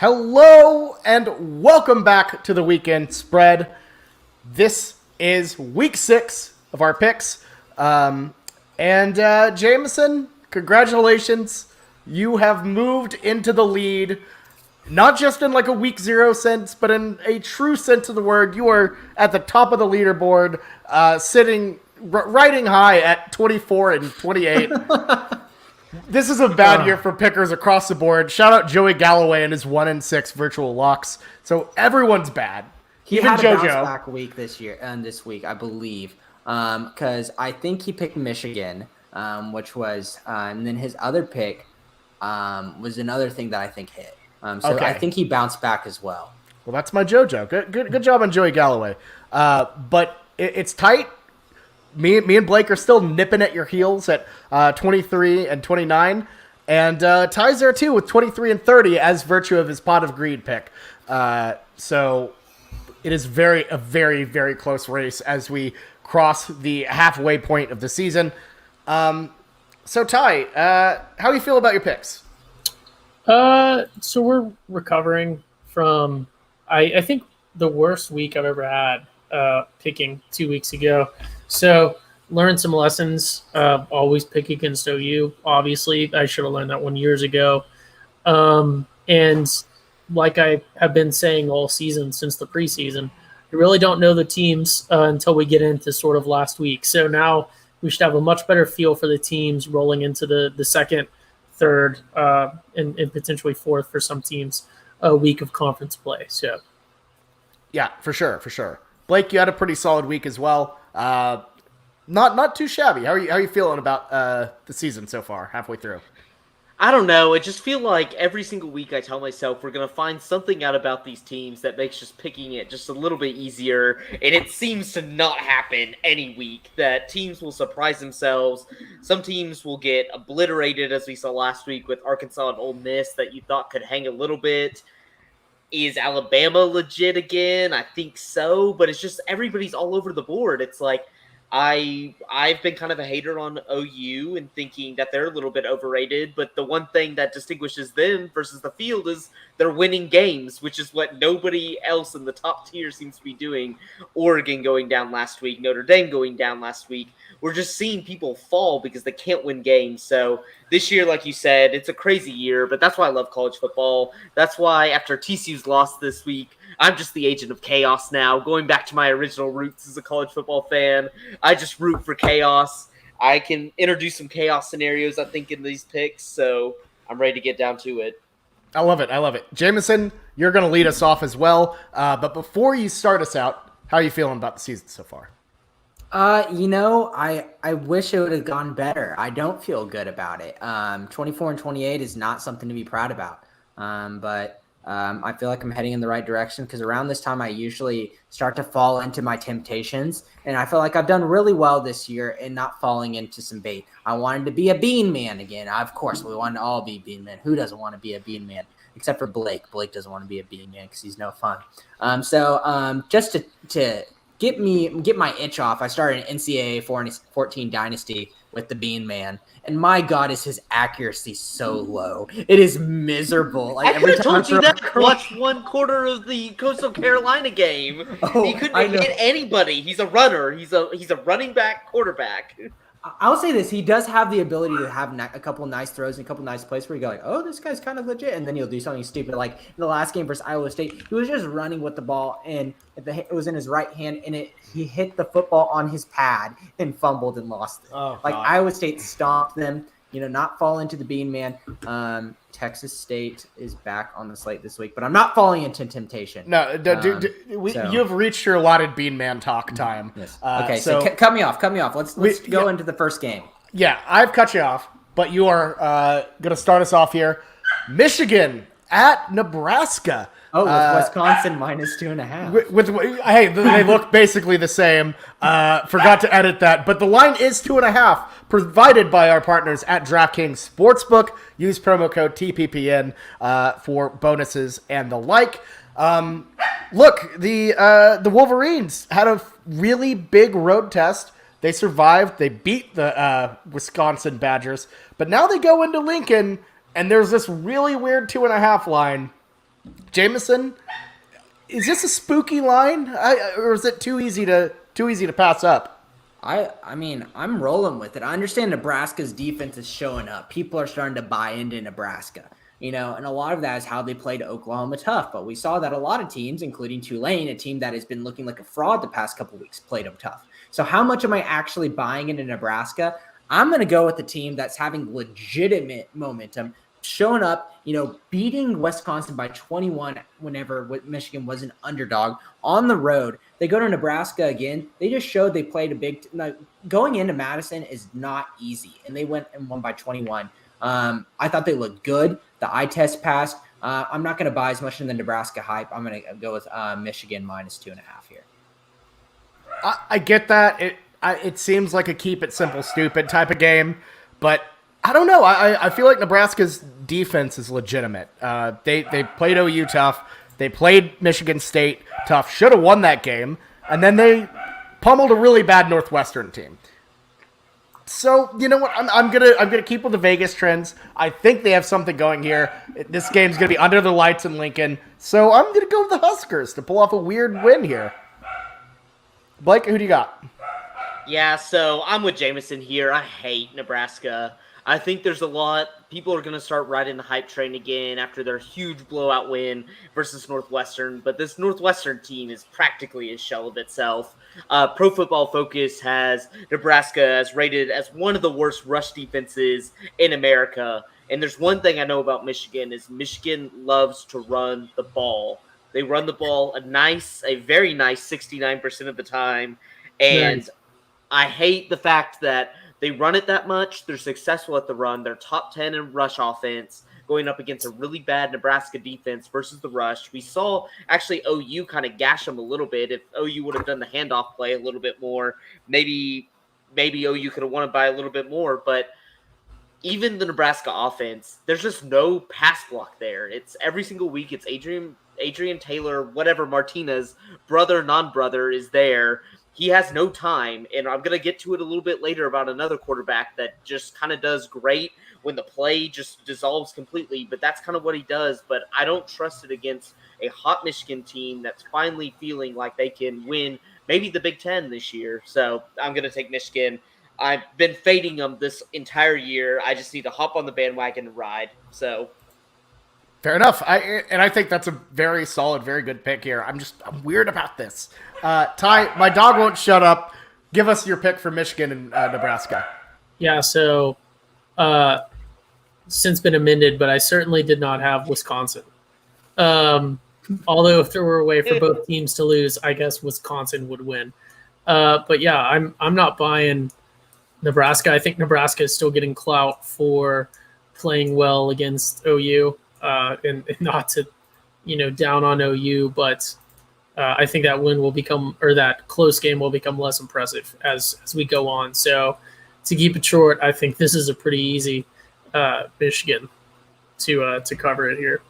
Hello and welcome back to the weekend spread. This is week 6 of our picks. Jameson, congratulations. You have moved into the lead, not just in like a week 0 sense, but in a true sense of the word. You are at the top of the leaderboard, sitting riding high at 24 and 28. This is a bad year for pickers across the board. Shout out Joey Galloway and his 1-6 virtual locks. So everyone's bad. He Even had a JoJo. bounce back week this week, I believe, because I think he picked Michigan, which was, and then his other pick was another thing that I think hit. Okay. I think he bounced back as well. Well, that's my JoJo. Good job on Joey Galloway. But it's tight. Me and Blake are still nipping at your heels at 23 and 29. And Ty's there too with 23 and 30 as virtue of his pot of greed pick. So it is a very, very close race as we cross the halfway point of the season. So Ty, how do you feel about your picks? So we're recovering from, I think, the worst week I've ever had picking 2 weeks ago. So learned some lessons. Always pick against OU. Obviously, I should have learned that 1 year ago. And like I have been saying all season since the preseason, you really don't know the teams until we get into sort of last week. So now we should have a much better feel for the teams rolling into the second, third, and potentially fourth for some teams a week of conference play. So, yeah, for sure. Blake, you had a pretty solid week as well. Not too shabby. How are you feeling about the season so far, halfway through? I don't know. I just feel like every single week I tell myself we're going to find something out about these teams that makes just picking it just a little bit easier, and it seems to not happen any week, that teams will surprise themselves. Some teams will get obliterated, as we saw last week with Arkansas and Ole Miss, that you thought could hang a little bit. Is Alabama legit again? I think so, but it's just everybody's all over the board. It's like I've been kind of a hater on OU and thinking that they're a little bit overrated, but the one thing that distinguishes them versus the field is they're winning games, which is what nobody else in the top tier seems to be doing. Oregon going down last week, Notre Dame going down last week. We're just seeing people fall because they can't win games. So this year, like you said, it's a crazy year, but that's why I love college football. That's why after TCU's lost this week, I'm just the agent of chaos now. Going back to my original roots as a college football fan, I just root for chaos. I can introduce some chaos scenarios, I think, in these picks, so I'm ready to get down to it. I love it. Jameson, you're going to lead us off as well. But before you start us out, how are you feeling about the season so far? I wish it would have gone better. I don't feel good about it. 24 and 28 is not something to be proud about. But I feel like I'm heading in the right direction because around this time I usually start to fall into my temptations, and I feel like I've done really well this year in not falling into some bait. I wanted to be a bean man again. Of course, we want to all be bean men. Who doesn't want to be a bean man? Except for Blake. Blake doesn't want to be a bean man because he's no fun. Just to get my itch off, I started an NCAA 14 Dynasty with the Bean Man, and my God, is his accuracy so low? It is miserable. Like, I could have told you that. Watch one quarter of the Coastal Carolina game. He couldn't hit anybody. He's a runner. He's a running back quarterback. I'll say this: he does have the ability to have a couple nice throws and a couple nice plays where you go like, "Oh, this guy's kind of legit," and then he'll do something stupid. Like in the last game versus Iowa State, he was just running with the ball, and it was in his right hand, and he hit the football on his pad and fumbled and lost it. Oh, like God. Iowa State stomped them. Not fall into the Bean Man. Texas State is back on the slate this week, but I'm not falling into temptation. No, you have reached your allotted Bean Man talk time. Yes. Okay, so cut me off. Let's go into the first game. Yeah, I've cut you off, but you are going to start us off here. Michigan at Nebraska. Oh, with Wisconsin minus 2.5. Hey, they look basically the same. Forgot to edit that, but the line is 2.5, provided by our partners at DraftKings Sportsbook. Use promo code TPPN for bonuses and the like. Look, the Wolverines had a really big road test. They survived. They beat the Wisconsin Badgers, but now they go into Lincoln, and there's this really weird 2.5 line. Jameson, is this a spooky line, or is it too easy to pass up? I mean, I'm rolling with it. I understand Nebraska's defense is showing up. People are starting to buy into Nebraska, and a lot of that is how they played Oklahoma tough. But we saw that a lot of teams, including Tulane, a team that has been looking like a fraud the past couple of weeks, played them tough. So how much am I actually buying into Nebraska? I'm going to go with the team that's having legitimate momentum, showing up, beating Wisconsin by 21 whenever Michigan was an underdog on the road. They go to Nebraska again. They just showed they played a big going into Madison is not easy, and they went and won by 21. I thought they looked good. The eye test passed. I'm not going to buy as much in the Nebraska hype. I'm going to go with Michigan -2.5 here. I get that. It seems like a keep it simple, stupid type of game, but I don't know. I feel like Nebraska's defense is legitimate. They played OU tough. They played Michigan State tough. Should have won that game, and then they pummeled a really bad Northwestern team. So you know what? I'm gonna keep with the Vegas trends. I think they have something going here. This game's gonna be under the lights in Lincoln, so I'm gonna go with the Huskers to pull off a weird win here. Blake, who do you got? Yeah, so I'm with Jameson here. I hate Nebraska. I think there's a lot. People are going to start riding the hype train again after their huge blowout win versus Northwestern. But this Northwestern team is practically a shell of itself. Pro Football Focus has Nebraska as rated as one of the worst rush defenses in America. And there's one thing I know about Michigan is Michigan loves to run the ball. They run the ball a very nice 69% of the time. And Nice. I hate the fact that they run it that much. They're successful at the run. They're top 10 in rush offense going up against a really bad Nebraska defense versus the rush. We saw actually OU kind of gash them a little bit. If OU would have done the handoff play a little bit more, maybe OU could have won it by a little bit more. But even the Nebraska offense, there's just no pass block there. It's every single week. It's Adrian Taylor, whatever Martinez, brother, non-brother is there. He has no time, and I'm going to get to it a little bit later about another quarterback that just kind of does great when the play just dissolves completely, but that's kind of what he does. But I don't trust it against a hot Michigan team that's finally feeling like they can win maybe the Big Ten this year. So I'm going to take Michigan. I've been fading them this entire year. I just need to hop on the bandwagon and ride. So Fair enough. I think that's a very solid, very good pick here. I'm weird about this. Ty, my dog won't shut up. Give us your pick for Michigan and Nebraska. Yeah, so since been amended, but I certainly did not have Wisconsin. Although if there were a way for both teams to lose, I guess Wisconsin would win. But yeah, I'm not buying Nebraska. I think Nebraska is still getting clout for playing well against OU. And not to, down on OU, but I think that win will become, or that close game will become less impressive as we go on. So to keep it short, I think this is a pretty easy Michigan to cover it here.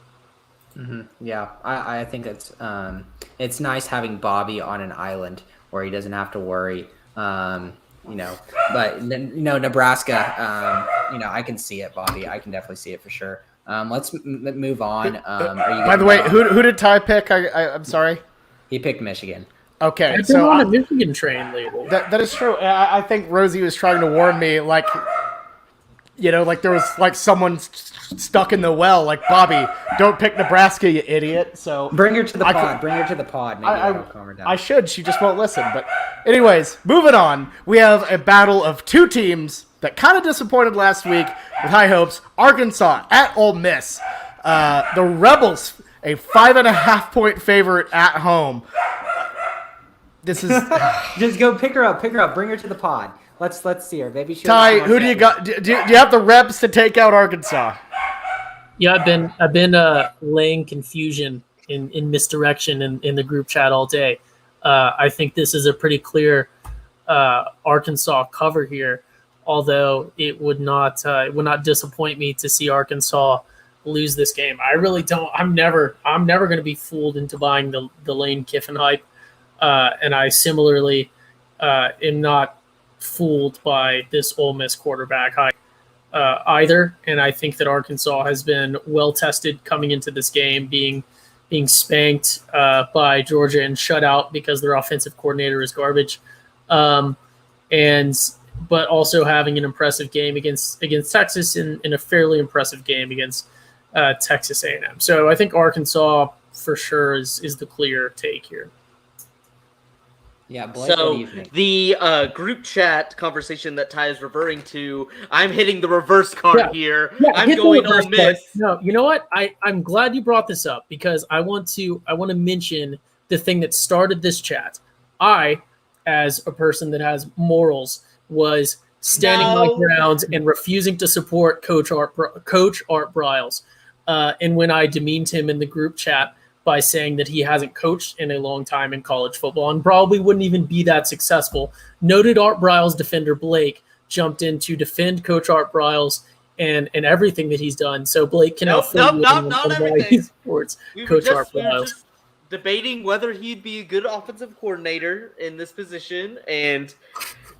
Mm-hmm. Yeah, I think it's nice having Bobby on an island where he doesn't have to worry. But Nebraska, I can see it, Bobby. I can definitely see it for sure. Let's move on. By the way, who did Ty pick? I'm sorry. He picked Michigan. Okay, I've been on a Michigan train lately. That is true. I think Rosie was trying to warn me, like there was like someone stuck in the well. Like, Bobby, don't pick Nebraska, you idiot. So bring her to the pod. Bring her to the pod. Maybe that'll calm her down. I should. She just won't listen. But anyways, moving on. We have a battle of two teams that kind of disappointed last week with high hopes. Arkansas at Ole Miss. The Rebels, a 5.5-point favorite at home. This is just go pick her up. Bring her to the pod. Let's see her. Maybe she. Ty, who do you got? Do you have the reps to take out Arkansas? Yeah, I've been laying confusion in misdirection in the group chat all day. I think this is a pretty clear Arkansas cover here. Although it would not disappoint me to see Arkansas lose this game. I really don't. I'm never going to be fooled into buying the Lane Kiffin hype, and I similarly am not fooled by this Ole Miss quarterback hype either. And I think that Arkansas has been well tested coming into this game, being being spanked by Georgia and shut out because their offensive coordinator is garbage. But also having an impressive game against Texas and a fairly impressive game against Texas A&M. So I think Arkansas for sure is the clear take here. Yeah, Blake, what do so you think? the group chat conversation that Ty is referring to, I'm hitting the reverse card here. I'm going Ole Miss. No, you know what? I'm glad you brought this up because I want to mention the thing that started this chat. I, as a person that has morals, was standing my ground and refusing to support Coach Art Briles. And when I demeaned him in the group chat by saying that he hasn't coached in a long time in college football and probably wouldn't even be that successful, noted Art Briles defender Blake jumped in to defend Coach Art Briles and everything that he's done. So Blake can not everything. Supports Coach Art Briles. Debating whether he'd be a good offensive coordinator in this position, and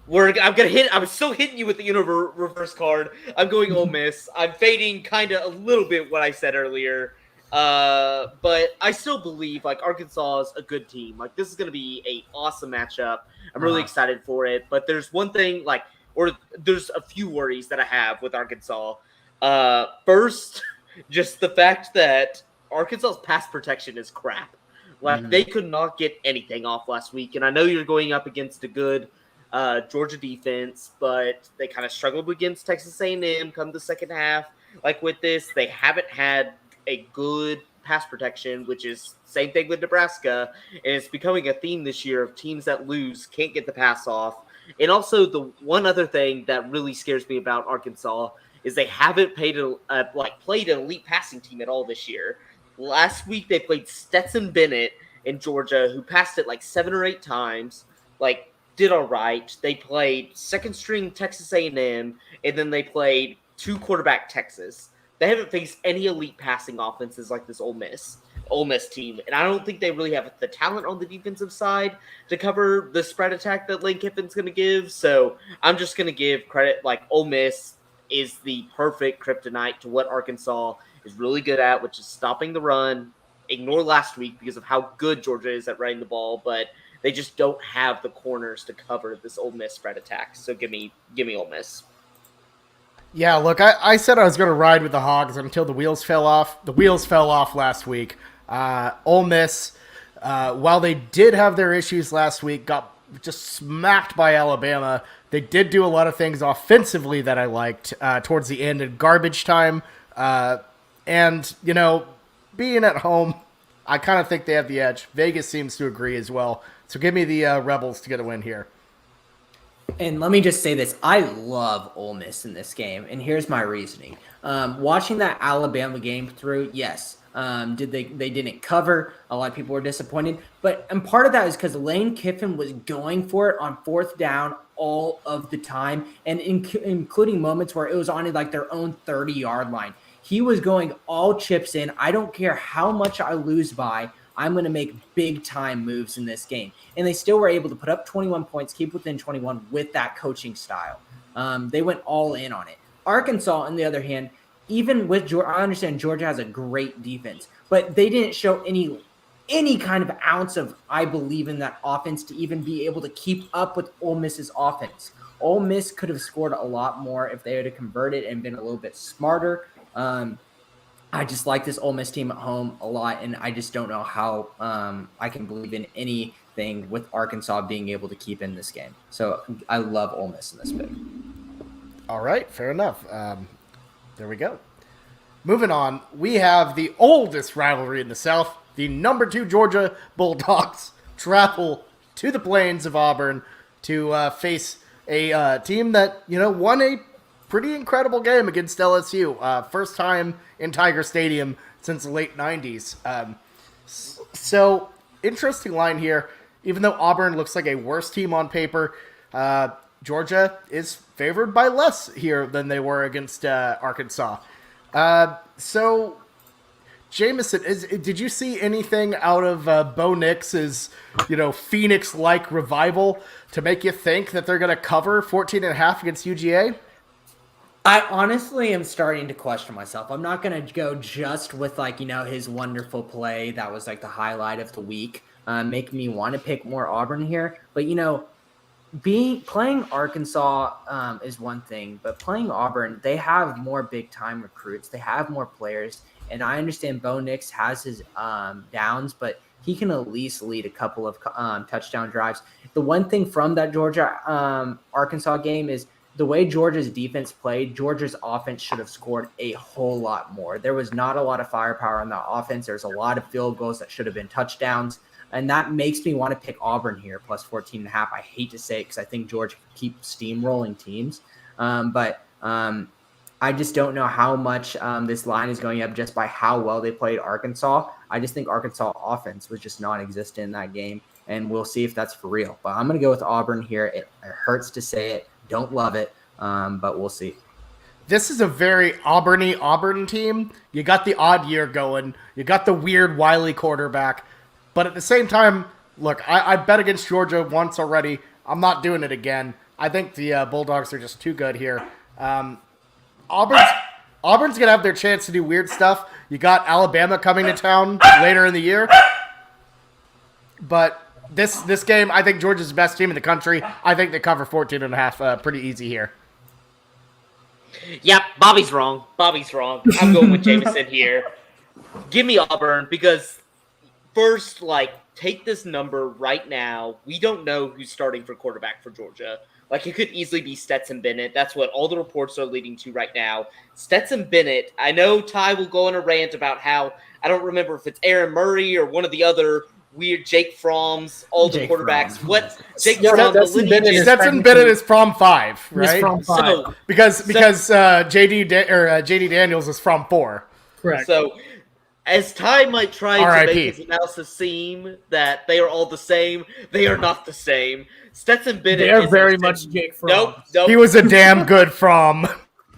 I'm still hitting you with the reverse card. I'm going Ole Miss. I'm fading kind of a little bit what I said earlier, but I still believe like Arkansas is a good team. Like this is going to be a awesome matchup. I'm really excited for it. But there's one thing there's a few worries that I have with Arkansas. First, just the fact that Arkansas's pass protection is crap. Like they could not get anything off last week, and I know you're going up against a good Georgia defense, but they kind of struggled against Texas A&M come the second half. Like with this, they haven't had a good pass protection, which is same thing with Nebraska, and it's becoming a theme this year of teams that lose can't get the pass off. And also the one other thing that really scares me about Arkansas is they haven't played an elite passing team at all this year. Last week they played Stetson Bennett in Georgia, who passed it like 7 or 8 times, did all right. They played second string Texas A&M, and then they played 2 quarterback Texas. They haven't faced any elite passing offenses like this Ole Miss team, and I don't think they really have the talent on the defensive side to cover the spread attack that Lane Kiffin's going to give. So I'm just going to give credit, Ole Miss is the perfect kryptonite to what Arkansas is really good at, which is stopping the run. Ignore last week because of how good Georgia is at running the ball, but they just don't have the corners to cover this Ole Miss spread attack. So give me Ole Miss. Yeah, look, I said I was going to ride with the Hogs until the wheels fell off. The wheels fell off last week. Ole Miss, while they did have their issues last week, got just smacked by Alabama. They did do a lot of things offensively that I liked towards the end in garbage time. And, being at home, I kind of think they have the edge. Vegas seems to agree as well. So give me the Rebels to get a win here. And let me just say this. I love Ole Miss in this game, and here's my reasoning. Watching that Alabama game through, yes, they didn't cover. A lot of people were disappointed. And part of that is because Lane Kiffin was going for it on 4th down all of the time, and including moments where it was on their own 30-yard line. He was going all chips in. I don't care how much I lose by. I'm going to make big-time moves in this game. And they still were able to put up 21 points, keep within 21 with that coaching style. They went all in on it. Arkansas, on the other hand, even with Georgia, I understand Georgia has a great defense, but they didn't show any kind of ounce of I believe in that offense to even be able to keep up with Ole Miss's offense. Ole Miss could have scored a lot more if they had converted and been a little bit smarter. I just like this Ole Miss team at home a lot, and I just don't know how I can believe in anything with Arkansas being able to keep in this game. So I love Ole Miss in this pick. All right, fair enough. There we go. Moving on, we have the oldest rivalry in the South. The number 2 Georgia Bulldogs travel to the plains of Auburn to face a team that, won a pretty incredible game against LSU. First time in Tiger Stadium since the late 90s. So, interesting line here. Even though Auburn looks like a worse team on paper, Georgia is favored by less here than they were against Arkansas. So, Jameson, did you see anything out of Bo Nix's, Phoenix-like revival to make you think that they're going to cover 14.5 against UGA? I honestly am starting to question myself. I'm not going to go just with his wonderful play that was like the highlight of the week, making me want to pick more Auburn here. But playing Arkansas is one thing, but playing Auburn, they have more big time recruits. They have more players, and I understand Bo Nix has his downs, but he can at least lead a couple of touchdown drives. The one thing from that Georgia Arkansas game is the way Georgia's defense played. Georgia's offense should have scored a whole lot more. There was not a lot of firepower on that offense. There's a lot of field goals that should have been touchdowns. And that makes me want to pick Auburn here, plus 14.5. I hate to say it because I think Georgia can keep steamrolling teams. But I just don't know how much this line is going up just by how well they played Arkansas. I just think Arkansas offense was just non-existent in that game. And we'll see if that's for real. But I'm going to go with Auburn here. It hurts to say it. Don't love it. But we'll see. This is a very Auburn team. You got the odd year going. You got the weird, wily quarterback. But at the same time, look, I bet against Georgia once already. I'm not doing it again. I think the Bulldogs are just too good here. Auburn's going to have their chance to do weird stuff. You got Alabama coming to town later in the year. But this game, I think Georgia's the best team in the country. I think they cover 14.5 pretty easy here. Yep, Bobby's wrong. I'm going with Jameson here. Give me Auburn because first, take this number right now. We don't know who's starting for quarterback for Georgia. It could easily be Stetson Bennett. That's what all the reports are leading to right now. Stetson Bennett, I know Ty will go on a rant about how, I don't remember if it's Aaron Murray or one of the other weird Jake From's, all the quarterbacks. Fromm. What? Jake Fromm, the lineage. Stetson Bennett is from 5, right? He's from 5. So, because JD Daniels is from 4. Correct. So, as Ty might try R.I.P. to make his analysis seem that they are all the same, they are not the same. Stetson Bennett They are is very much Jake Fromm. Nope. He was a damn good from.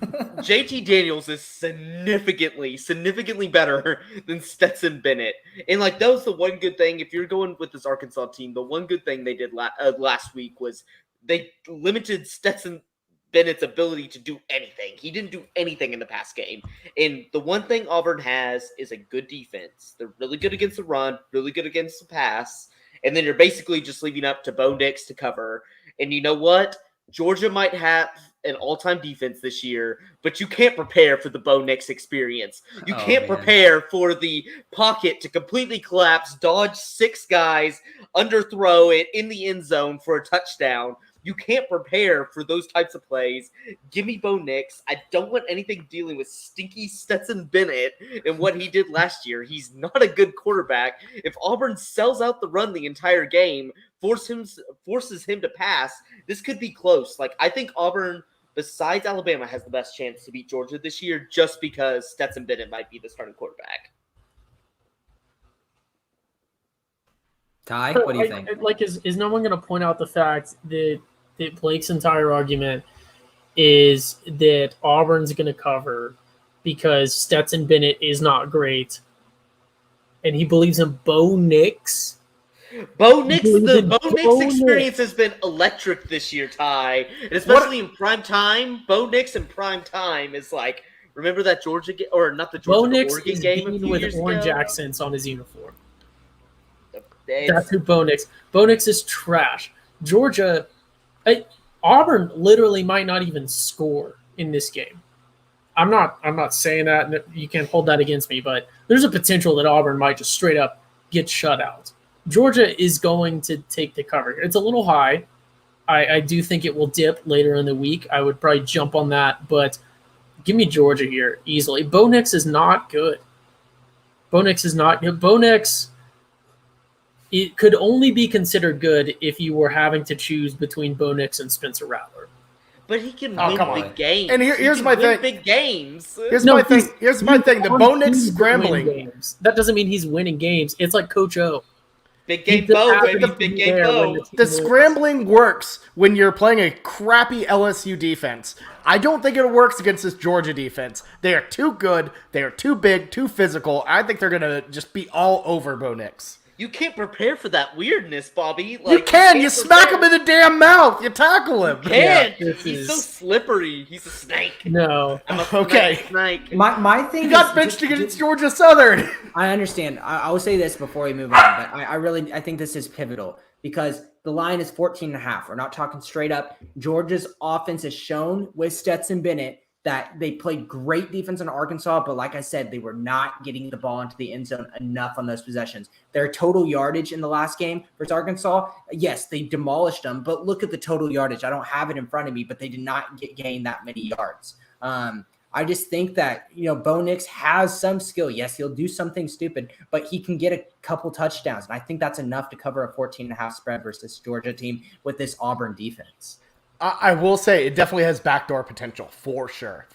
JT Daniels is significantly better than Stetson Bennett. And that was the one good thing, if you're going with this Arkansas team, the one good thing they did last week was they limited Stetson Bennett's ability to do anything. He didn't do anything in the past game. And the one thing Auburn has is a good defense. They're really good against the run, really good against the pass. And then you're basically just leaving up to Bo Nix to cover. And you know what? Georgia might have an all-time defense this year, but you can't prepare for the Bo Nix experience. You can't prepare for the pocket to completely collapse, dodge 6 guys, underthrow it in the end zone for a touchdown. You can't prepare for those types of plays. Give me Bo Nix. I don't want anything dealing with stinky Stetson Bennett and what he did last year. He's not a good quarterback. If Auburn sells out the run the entire game, forces him to pass, this could be close. I think Auburn, besides Alabama, has the best chance to beat Georgia this year just because Stetson Bennett might be the starting quarterback. Ty, what do you think? Is no one going to point out the fact that Blake's entire argument is that Auburn's going to cover because Stetson Bennett is not great, and he believes in Bo Nix? Bo Nix experience has been electric this year, Ty, and especially in prime time. Bo Nix in prime time is remember that Georgia game, or not the Georgia, Bo Nix Oregon is game a few with years orange ago? accents on his uniform. That's who Bo Nix. Bo Nix is trash. Georgia, Auburn literally might not even score in this game. I'm not saying that, and you can't hold that against me, but there's a potential that Auburn might just straight up get shut out. Georgia is going to take the cover. It's a little high. I do think it will dip later in the week. I would probably jump on that, but give me Georgia here easily. Bo Nix is not good. Bo Nix is not good. Bo Nix, it could only be considered good if you were having to choose between Bo Nix and Spencer Rattler. But he can win big games. And here's my thing. Big games. Here's my thing. The Bo Nix scrambling. Games. That doesn't mean he's winning games. It's like Coach O. Big game Bo, baby. Big game Bo. The scrambling works when you're playing a crappy LSU defense. I don't think it works against this Georgia defense. They are too good. They are too big, too physical. I think they're going to just be all over Bo Nix. You can't prepare for that weirdness, Bobby. You can. You smack him in the damn mouth. You tackle him. Can't. He's so slippery. He's a snake. No. I'm a Okay. snake. My thing He got benched against Georgia Southern. I understand. I will say this before we move on, but I think this is pivotal because the line is 14.5. We're not talking straight up. Georgia's offense has shown with Stetson Bennett that they played great defense in Arkansas, but like I said, they were not getting the ball into the end zone enough on those possessions. Their total yardage in the last game versus Arkansas, yes, they demolished them, but look at the total yardage. I don't have it in front of me, but they did not gain that many yards. I just think that, Bo Nix has some skill. Yes, he'll do something stupid, but he can get a couple touchdowns. And I think that's enough to cover a 14.5 spread versus Georgia team with this Auburn defense. I will say it definitely has backdoor potential for sure.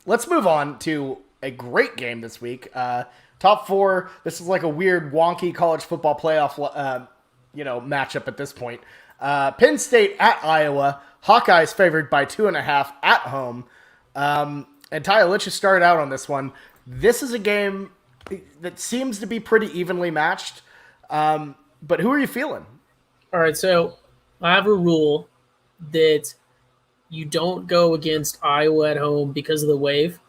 Let's move on to a great game this week. Top 4. This is like a weird, wonky college football playoff, matchup at this point. Penn State at Iowa. Hawkeyes favored by 2.5 at home. And Ty, let's just start out on this one. This is a game that seems to be pretty evenly matched. But who are you feeling? All right, so I have a rule that you don't go against Iowa at home because of the wave,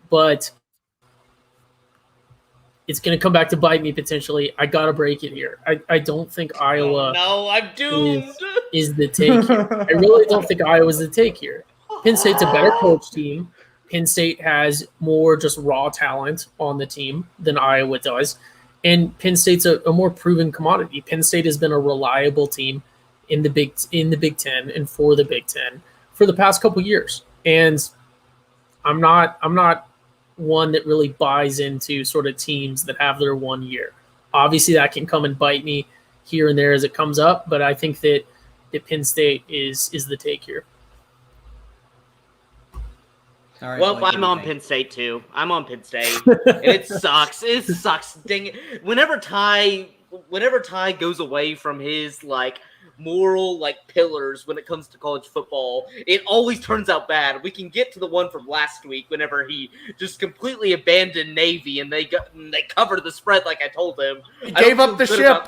but it's going to come back to bite me potentially. I got to break it here. I don't think Iowa I'm doomed. Is the take here. I really don't think Iowa's the take here. Penn State's a better coach team. Penn State has more just raw talent on the team than Iowa does. And Penn State's a more proven commodity. Penn State has been a reliable team in the Big Ten and for the Big Ten for the past couple years. And I'm not one that really buys into sort of teams that have their 1 year. Obviously, that can come and bite me here and there as it comes up, but I think that Penn State is the take here. All right, Well, Blake, I'm on Penn State too. I'm on Penn State. And it sucks. It sucks. Dang it. Whenever Ty goes away from his moral pillars when it comes to college football, it always turns out bad. We can get to the one from last week whenever he just completely abandoned Navy and they covered the spread like I told him. He gave up the ship.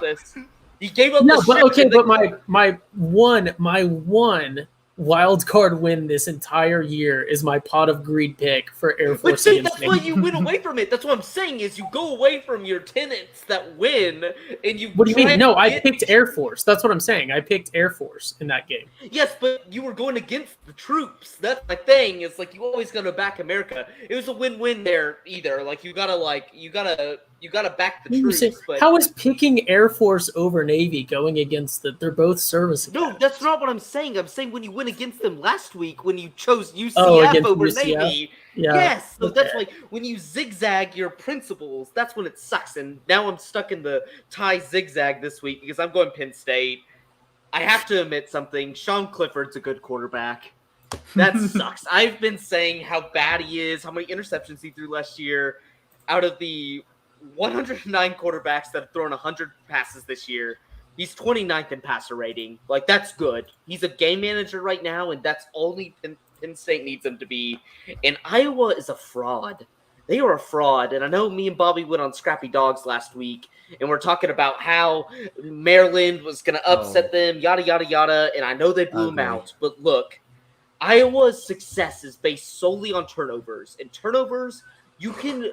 He gave up the ship. But okay, but my one wild card win this entire year is my pot of greed pick for Air But Force see, against that's why Navy. you went away from it. That's what I'm saying is you go away from your tenants that win and you. What do you mean? No, I picked Air Force. That's what I'm saying. I picked Air Force in that game. Yes, but you were going against the troops. That's my thing. It's you always gotta back America. It was a win-win there either. You gotta back the troops. But how is picking Air Force over Navy going against they're both service academies? No, that's not what I'm saying. I'm saying when you went against them last week when you chose UCF over UCF? Navy. Yeah. Yes, so Okay. that's when you zigzag your principles, that's when it sucks. And now I'm stuck in the tie zigzag this week because I'm going Penn State. I have to admit something. Sean Clifford's a good quarterback. That sucks. I've been saying how bad he is, how many interceptions he threw last year. Out of the 109 quarterbacks that have thrown 100 passes this year, he's 29th in passer rating. That's good. He's a game manager right now, and that's only Penn State needs him to be. And Iowa is a fraud. They are a fraud. And I know me and Bobby went on Scrappy Dogs last week, and we're talking about how Maryland was going to upset them, yada, yada, yada. And I know they blew them out. But look, Iowa's success is based solely on turnovers. And turnovers, you can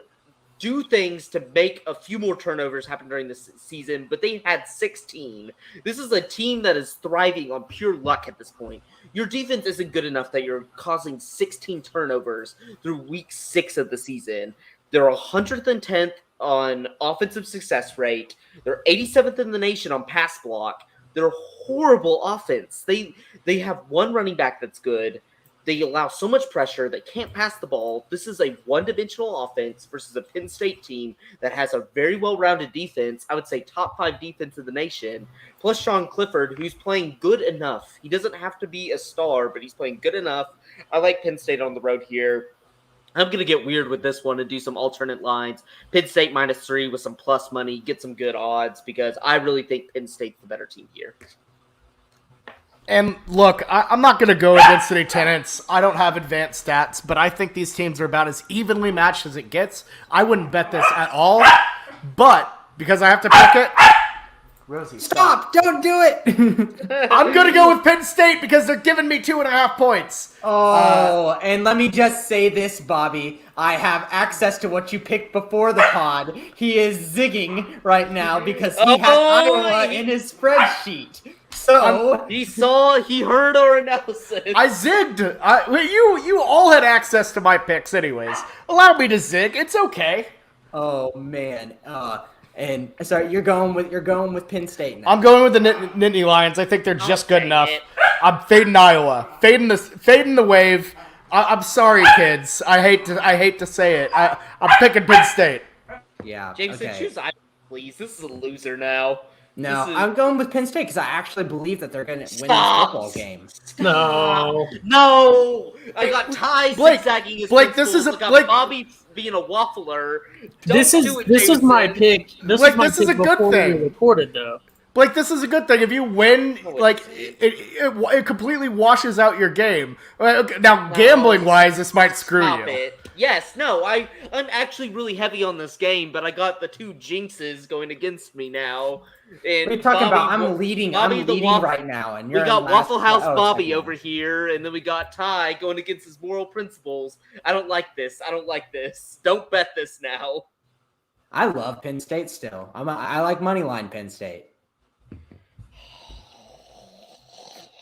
do things to make a few more turnovers happen during this season, but they had 16. This is a team that is thriving on pure luck at this point. Your defense isn't good enough that you're causing 16 turnovers through week 6 of the season. They're 110th on offensive success rate. They're 87th in the nation on pass block. They're a horrible offense. They have one running back that's good. They allow so much pressure. They can't pass the ball. This is a one-dimensional offense versus a Penn State team that has a very well-rounded defense. I would say top 5 defense in the nation. Plus Sean Clifford, who's playing good enough. He doesn't have to be a star, but he's playing good enough. I like Penn State on the road here. I'm going to get weird with this one and do some alternate lines. Penn State -3 with some plus money. Get some good odds because I really think Penn State's the better team here. And look, I'm not going to go against any tenants. I don't have advanced stats, but I think these teams are about as evenly matched as it gets. I wouldn't bet this at all. But because I have to pick it. Rosie, Stop! Don't do it! I'm going to go with Penn State because they're giving me 2.5 points. And let me just say this, Bobby. I have access to what you picked before the pod. He is zigging right now because he has Iowa in his spreadsheet. So he heard our analysis. I zigged. You all had access to my picks anyways. Allow me to zig. It's okay. Oh man. And sorry, you're going with Penn State now. I'm going with the Nittany Lions. I think they're just good enough. I'm fading Iowa. Fading the wave. I'm sorry, kids. I hate to say it. I'm picking Penn State. Yeah. Jameson, choose Iowa, please. This is a loser now. No, I'm going with Penn State because I actually believe that they're going to win this football game. No. I got Ty Blake, zigzagging his Blake, this pencils. is I got Blake. Bobby being a waffler. This is my pick. This is a good thing. We recorded though. Blake, this is a good thing. If you win, like it completely washes out your game. Now, gambling wise, this might screw you. It. Yes, no, I'm actually really heavy on this game, but I got the two jinxes going against me now. And what are you talking about? I'm leading right now, and you're we got Waffle House Bobby okay. over here, and then we got Ty going against his moral principles. I don't like this. Don't bet this now. I love Penn State still. I like moneyline Penn State.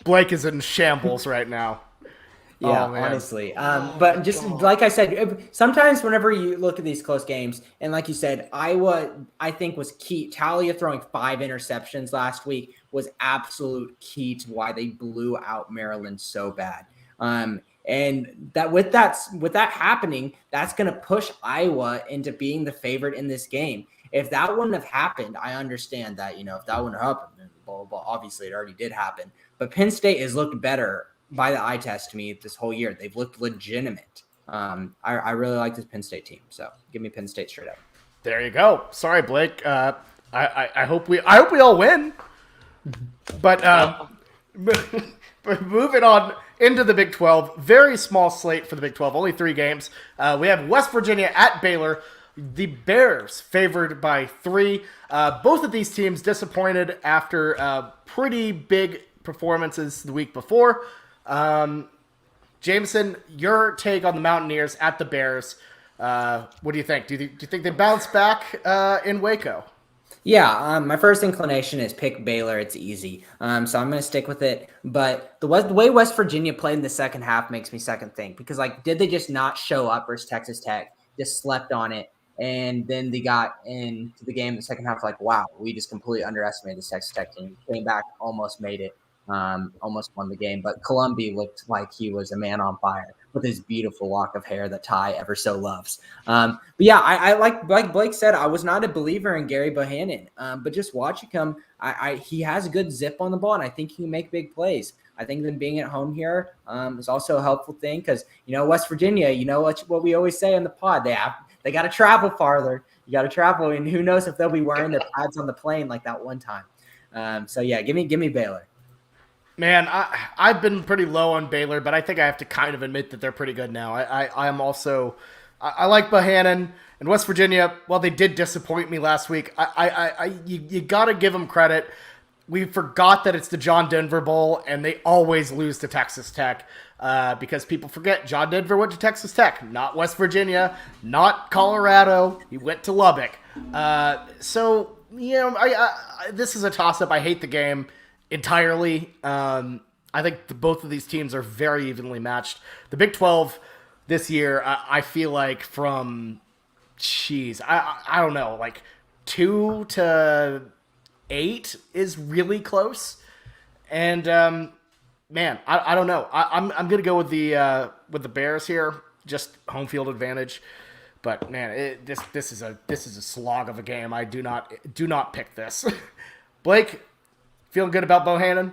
Blake is in shambles right now. Yeah, honestly. But just like I said, sometimes whenever you look at these close games, and like you said, Iowa, I think was key. Talia throwing 5 interceptions last week was absolute key to why they blew out Maryland so bad. And that with that happening, that's going to push Iowa into being the favorite in this game. If that wouldn't have happened, I understand that, if that wouldn't have happened, then blah, blah, blah. Obviously it already did happen. But Penn State has looked better by the eye test to me this whole year. They've looked legitimate. I really like this Penn State team. So give me Penn State straight up. There you go. Sorry, Blake. I hope we all win. But moving on into the Big 12, very small slate for the Big 12. Only 3 games. We have West Virginia at Baylor. The Bears favored by 3. Both of these teams disappointed after pretty big performances the week before. Jameson, your take on the Mountaineers at the Bears. What do you think? Do you think they bounce back in Waco? Yeah, my first inclination is pick Baylor. It's easy. So I'm going to stick with it. But the way West Virginia played in the second half makes me second think. Because, did they just not show up versus Texas Tech? Just slept on it. And then they got into the game in the second half wow, we just completely underestimated this Texas Tech team. Came back, almost made it. Almost won the game, but Columbia looked like he was a man on fire with his beautiful lock of hair that Ty ever so loves. But yeah, I like Blake said, I was not a believer in Gary Bohannon, but just watching him, he has a good zip on the ball, and I think he can make big plays. I think them being at home here is also a helpful thing because West Virginia, what we always say in the pod, they got to travel farther. You got to travel, and who knows if they'll be wearing their pads on the plane like that one time. So yeah, give me Baylor. Man, I've been pretty low on Baylor, but I think I have to kind of admit that they're pretty good now. I'm also I like Bohannon and West Virginia. While they did disappoint me last week, you got to give them credit. We forgot that it's the John Denver Bowl, and they always lose to Texas Tech because people forget John Denver went to Texas Tech, not West Virginia, not Colorado. He went to Lubbock. So this is a toss-up. I hate the game entirely. I think both of these teams are very evenly matched. The Big 12 this year, I feel like from, I don't know, 2 to 8 is really close. And man, I don't know. I'm gonna go with the Bears here, just home field advantage. But man, this is a slog of a game. I do not pick this. Blake, feeling good about Bohannon?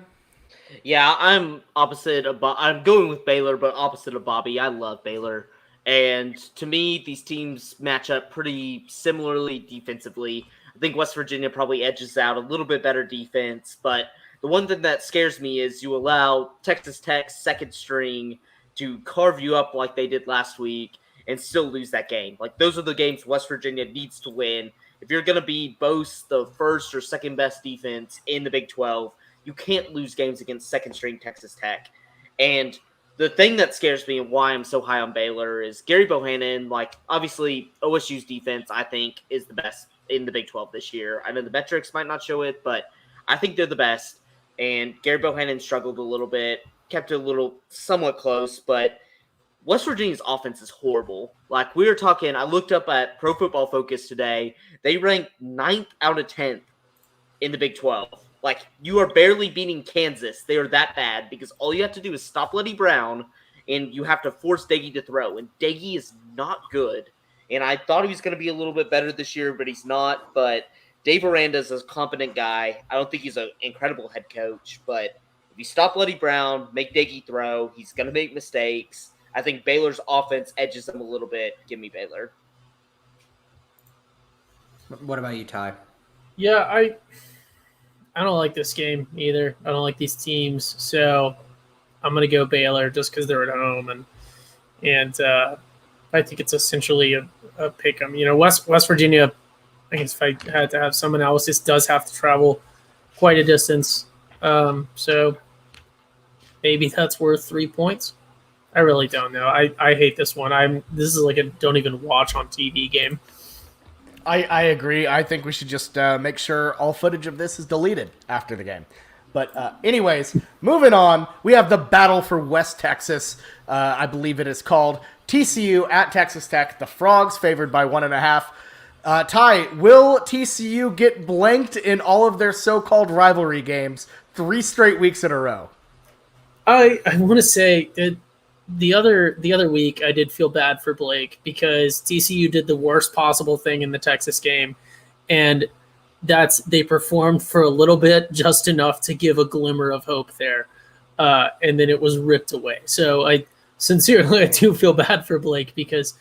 Yeah, I'm opposite of I'm going with Baylor, but opposite of Bobby. I love Baylor. And to me, these teams match up pretty similarly defensively. I think West Virginia probably edges out a little bit better defense, but the one thing that scares me is you allow Texas Tech's second string to carve you up like they did last week and still lose that game. Those are the games West Virginia needs to win if you're going to be both the first or second best defense in the Big 12, you can't lose games against second-string Texas Tech. And the thing that scares me and why I'm so high on Baylor is Gary Bohannon. Like, obviously, OSU's defense, I think, is the best in the Big 12 this year. I know the metrics might not show it, but I think they're the best. And Gary Bohannon struggled a little bit, kept it a little somewhat close, but West Virginia's offense is horrible. Like, we were talking, I looked up at Pro Football Focus today. They ranked 9th out of 10th in the Big 12. Like, you are barely beating Kansas. They are that bad because all you have to do is stop Letty Brown, and you have to force Daggy to throw. And Daggy is not good. And I thought he was going to be a little bit better this year, but he's not. But Dave Aranda's a competent guy. I don't think he's an incredible head coach. But if you stop Letty Brown, make Daggy throw, he's going to make mistakes. I think Baylor's offense edges them a little bit. Give me Baylor. What about you, Ty? Yeah, I don't like this game either. I don't like these teams, so I'm going to go Baylor just because they're at home, and I think it's essentially a pick 'em. You know, West Virginia, I guess if I had to have some analysis, does have to travel quite a distance, so maybe that's worth 3 points. I really don't know. I hate this one. This is like a don't even watch on TV game. I agree. I think we should just make sure all footage of this is deleted after the game. But anyways, moving on, we have the battle for West Texas. I believe it is called TCU at Texas Tech. The Frogs favored by 1.5. Ty, will TCU get blanked in all of their so-called rivalry games 3 straight weeks in a row? I want to say that the other week I did feel bad for Blake because TCU did the worst possible thing in the Texas game, and they performed for a little bit, just enough to give a glimmer of hope there, and then it was ripped away. So I do feel bad for Blake because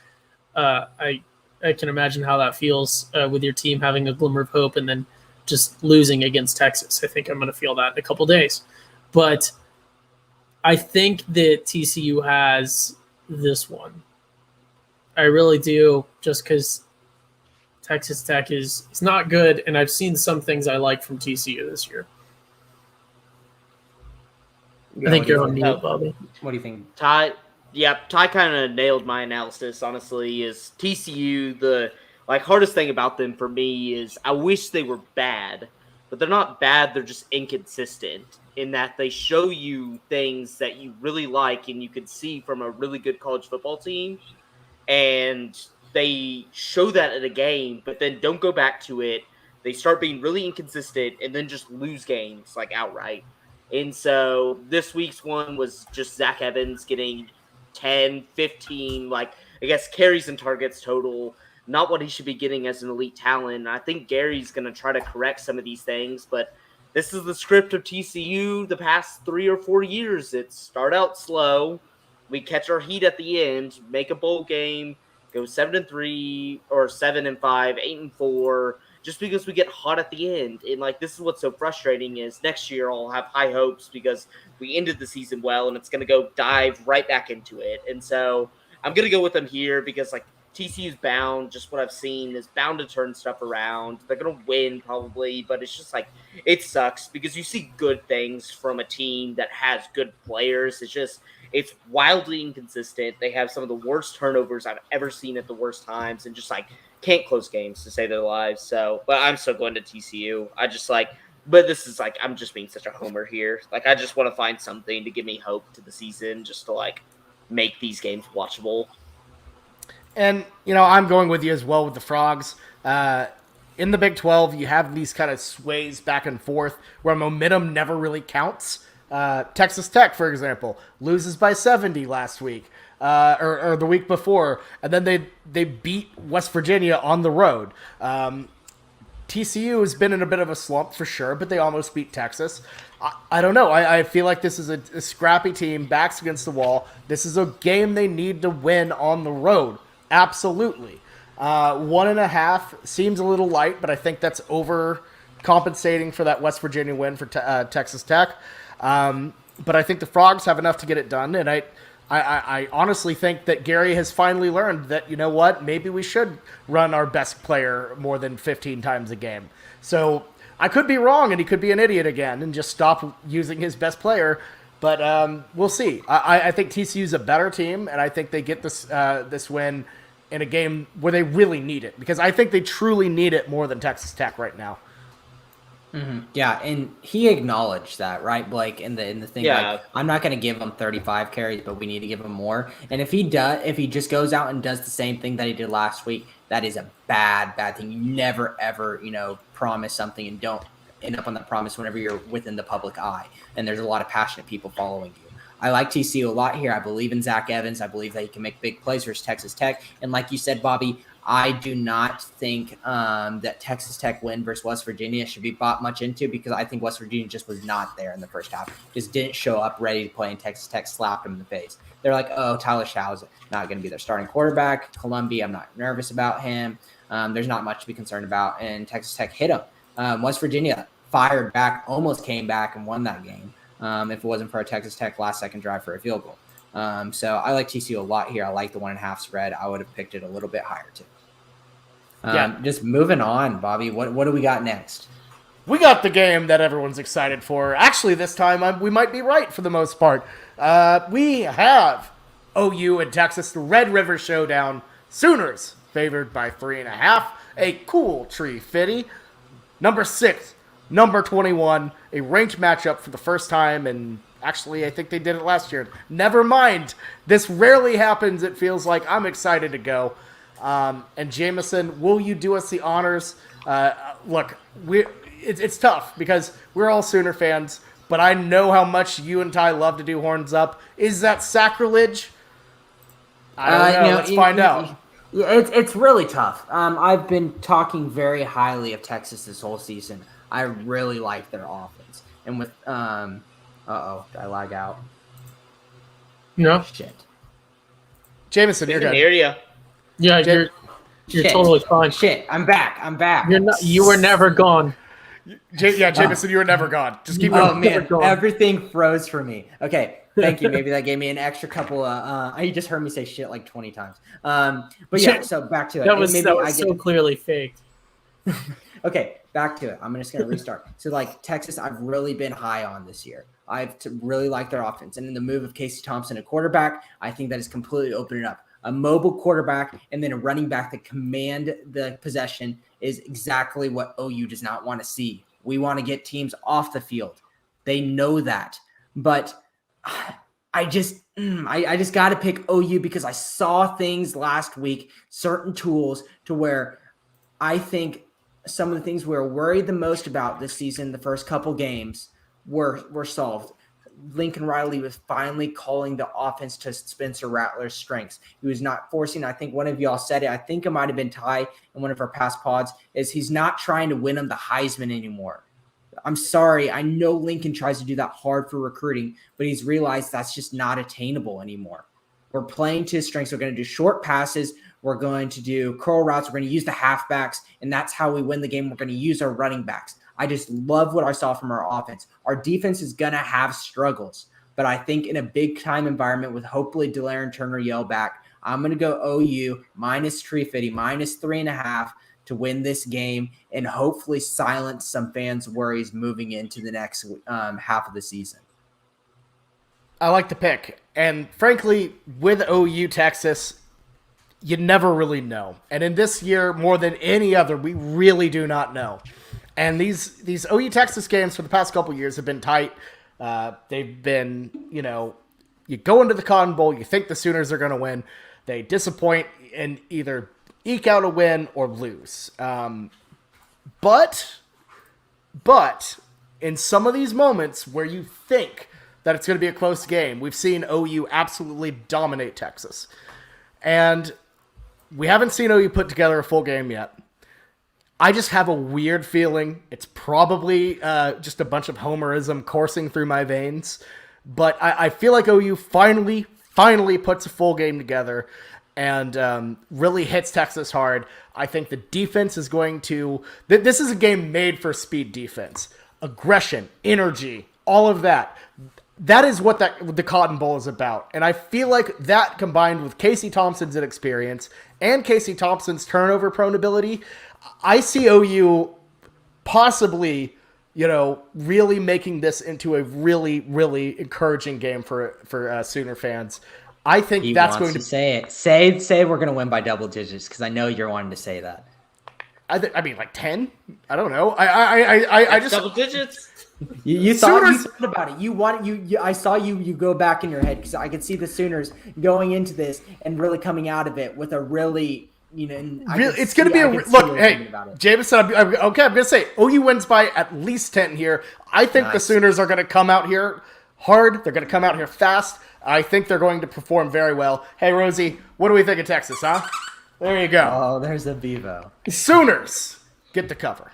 I can imagine how that feels with your team having a glimmer of hope and then just losing against Texas. I think I'm going to feel that in a couple days, but I think that TCU has this one. I really do, just because Texas Tech is not good, and I've seen some things I like from TCU this year. Yeah, I think you're what on do you mute, Bobby. What do you think? Ty kind of nailed my analysis, honestly, is TCU, the hardest thing about them for me is I wish they were bad, but they're not bad, they're just inconsistent in that they show you things that you really like and you can see from a really good college football team, and they show that in a game, but then don't go back to it. They start being really inconsistent and then just lose games outright. And so this week's one was just Zach Evans getting 10, 15, carries and targets total, not what he should be getting as an elite talent. I think Gary's going to try to correct some of these things, but this is the script of TCU the past 3 or 4 years. It's start out slow, we catch our heat at the end, make a bowl game, go 7-3 or 7-5, 8-4, just because we get hot at the end. And this is what's so frustrating is next year I'll have high hopes because we ended the season well, and it's going to go dive right back into it. And so I'm going to go with them here because TCU's bound, just what I've seen, is bound to turn stuff around. They're going to win probably, but it's just it sucks because you see good things from a team that has good players. It's wildly inconsistent. They have some of the worst turnovers I've ever seen at the worst times and just can't close games to save their lives. So, but I'm still going to TCU. I just but this is I'm just being such a homer here. I just want to find something to give me hope to the season just to make these games watchable. And, I'm going with you as well with the Frogs. In the Big 12, you have these kind of sways back and forth where momentum never really counts. Texas Tech, for example, loses by 70 last week or the week before, and then they beat West Virginia on the road. TCU has been in a bit of a slump for sure, but they almost beat Texas. I don't know. I feel like this is a scrappy team, backs against the wall. This is a game they need to win on the road. Absolutely. 1.5 seems a little light, but I think that's overcompensating for that West Virginia win for Texas Tech. But I think the Frogs have enough to get it done, and I I honestly think that Gary has finally learned that, you know what, maybe we should run our best player more than 15 times a game. So I could be wrong, and he could be an idiot again and just stop using his best player. But we'll see. I think TCU's a better team, and I think they get this win in a game where they really need it, because I think they truly need it more than Texas Tech right now. Mm-hmm. Yeah, and he acknowledged that, right, Blake? In the thing, Yeah. like, I'm not going to give him 35 carries, but we need to give him more. And if he just goes out and does the same thing that he did last week, that is a bad thing. You never ever, promise something and don't end up on that promise whenever you're within the public eye. And there's a lot of passionate people following you. I like TCU a lot here. I believe in Zach Evans. I believe that he can make big plays versus Texas Tech. And like you said, Bobby, I do not think that Texas Tech win versus West Virginia should be bought much into, because I think West Virginia just was not there in the first half. Just didn't show up ready to play, and Texas Tech slapped them in the face. They're like, oh, Tyler Show's not going to be their starting quarterback. Columbia, I'm not nervous about him. There's not much to be concerned about. And Texas Tech hit them. West Virginia fired back, almost came back and won that game. If it wasn't for a Texas Tech last-second drive for a field goal. So I like TCU a lot here. I like the 1.5 spread. I would have picked it a little bit higher too. Just moving on, Bobby. What do we got next? We got the game that everyone's excited for. Actually, this time we might be right for the most part. We have OU and Texas, the Red River Showdown. Sooners favored by 3.5. A cool tree fitty. Number 6, number 21. A ranked matchup for the first time, and actually, I think they did it last year. Never mind. This rarely happens, it feels like. I'm excited to go. And Jameson, will you do us the honors? Look, it's tough because we're all Sooner fans, but I know how much you and Ty love to do horns up. Is that sacrilege? I don't know. Let's find out. Yeah, it's really tough. I've been talking very highly of Texas this whole season. I really like their offense. And with did I lag out? No. Shit. Jameson, you're good. Hear ya. Yeah, you're totally fine. Shit, I'm back. You were never gone. Jameson, you were never gone. Just keep Oh going. man, everything froze for me. Okay, thank you. Maybe that gave me an extra couple. You just heard me say shit like 20 times. But yeah, so back to it. That was so clearly faked. Okay, back to it. I'm just going to restart. So, like, Texas, I've really been high on this year. I've really liked their offense. And in the move of Casey Thompson, a quarterback, I think that has completely opened it up. A mobile quarterback and then a running back that command the possession is exactly what OU does not want to see. We want to get teams off the field. They know that. But I just got to pick OU because I saw things last week, certain tools to where I think some of the things we were worried the most about this season, the first couple games, were solved. Lincoln Riley was finally calling the offense to Spencer Rattler's strengths. He was not forcing. I think one of y'all said it. I think it might have been Ty in one of our past pods, is he's not trying to win him the Heisman anymore. I'm sorry. I know Lincoln tries to do that hard for recruiting, but he's realized that's just not attainable anymore. We're playing to his strengths. We're going to do short passes. We're going to do curl routes. We're going to use the halfbacks, and that's how we win the game. We're going to use our running backs. I just love what I saw from our offense. Our defense is going to have struggles, but I think in a big-time environment with hopefully Delaren Turner yell back, I'm going to go OU minus 350, minus 3.5 to win this game and hopefully silence some fans' worries moving into the next half of the season. I like the pick. And frankly, with OU Texas, you never really know. And in this year, more than any other, we really do not know. And these OU Texas games for the past couple years have been tight. They've been, you go into the Cotton Bowl, you think the Sooners are going to win. They disappoint and either eke out a win or lose. But in some of these moments where you think that it's going to be a close game, we've seen OU absolutely dominate Texas. And we haven't seen OU put together a full game yet. I just have a weird feeling it's probably just a bunch of homerism coursing through my veins. But I feel like OU finally puts a full game together and really hits Texas hard. I think the defense is going to... This is a game made for speed defense. Aggression, energy, all of that. that is what the Cotton Bowl is about. And I feel like that combined with Casey Thompson's inexperience and Casey Thompson's turnover prone ability, I see OU possibly, really making this into a really, really encouraging game for Sooner fans. I think that's going to say it. Say we're going to win by double digits, because I know you're wanting to say that. I mean, like 10. I don't know. I just double digits. You thought about it. I saw you go back in your head, because I could see the Sooners going into this and really coming out of it with a really, it's going to be a look. Hey, Jameson, I'm going to say OU wins by at least 10 here. I think the Sooners are going to come out here hard. They're going to come out here fast. I think they're going to perform very well. Hey, Rosie, what do we think of Texas, huh? There you go. Oh, there's a Bevo. Sooners get the cover.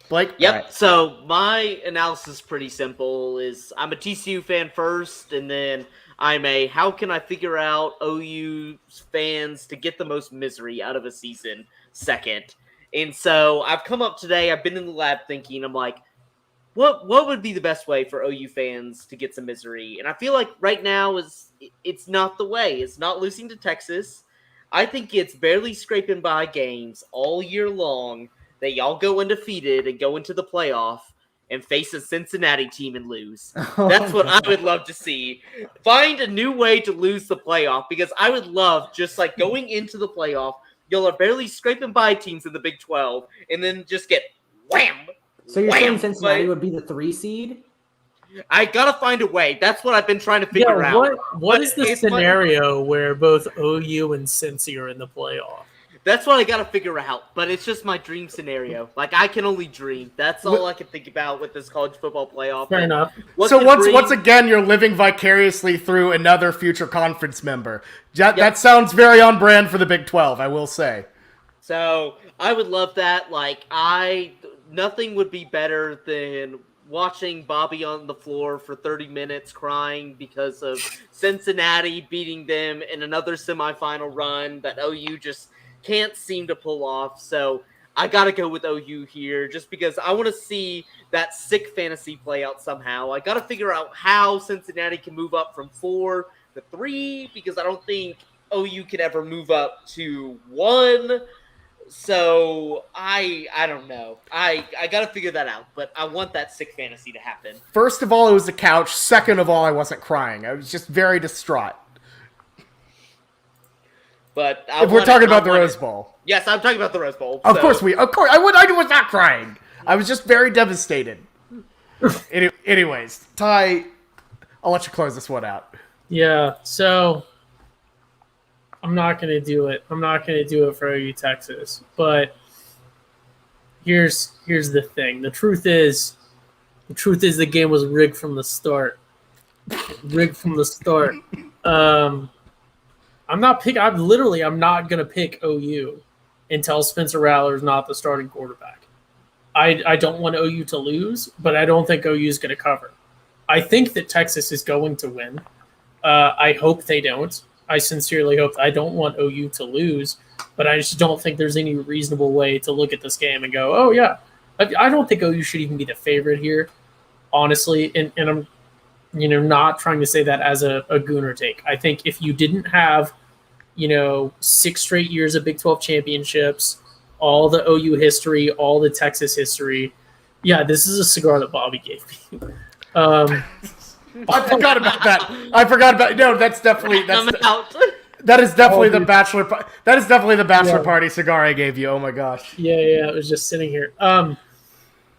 Blake? Yep. Right. So my analysis is pretty simple. I'm a TCU fan first, and then I'm a how can I figure out OU fans to get the most misery out of a season second. And so I've come up today, I've been in the lab thinking, I'm like, what would be the best way for OU fans to get some misery? And I feel like right now it's not the way. It's not losing to Texas. I think it's barely scraping by games all year long that y'all go undefeated and go into the playoff and face a Cincinnati team and lose. That's what I would love to see. Find a new way to lose the playoff, because I would love just like going into the playoff, y'all are barely scraping by teams in the Big 12 and then just get wham. So you're saying Cincinnati would be the 3 seed? I gotta find a way. That's what I've been trying to figure out. What is the scenario where both OU and Cincy are in the playoff? That's what I gotta figure out. But it's just my dream scenario. Like, I can only dream. That's all I can think about with this college football playoff. Fair enough. So once again, you're living vicariously through another future conference member. That sounds very on brand for the Big 12, I will say. So I would love that. Like, nothing would be better than watching Bobby on the floor for 30 minutes crying because of Cincinnati beating them in another semifinal run that OU just can't seem to pull off. So I got to go with OU here just because I want to see that sick fantasy play out somehow. I got to figure out how Cincinnati can move up from 4 to 3, because I don't think OU could ever move up to 1. So I don't know. I got to figure that out, but I want that sick fantasy to happen. First of all, it was the couch. Second of all, I wasn't crying. I was just very distraught. But if we're talking about the Rose Bowl. Yes, I'm talking about the Rose Bowl. Of course. I was not crying. I was just very devastated. Anyways, Ty, I'll let you close this one out. Yeah, so I'm not going to do it. I'm not going to do it for OU Texas. But here's the thing. The truth is the game was rigged from the start. Rigged from the start. I'm not going to pick OU until Spencer Rattler is not the starting quarterback. I don't want OU to lose, but I don't think OU is going to cover. I think that Texas is going to win. I hope they don't. I sincerely hope. I don't want OU to lose, but I just don't think there's any reasonable way to look at this game and go, oh, yeah. I don't think OU should even be the favorite here, honestly, and I'm not trying to say that as a Gooner take. I think if you didn't have, 6 straight years of Big 12 championships, all the OU history, all the Texas history, yeah, this is a cigar that Bobby gave me. I forgot about that. No, that is definitely the bachelor. That is definitely the bachelor party cigar I gave you. Oh my gosh. Yeah, it was just sitting here.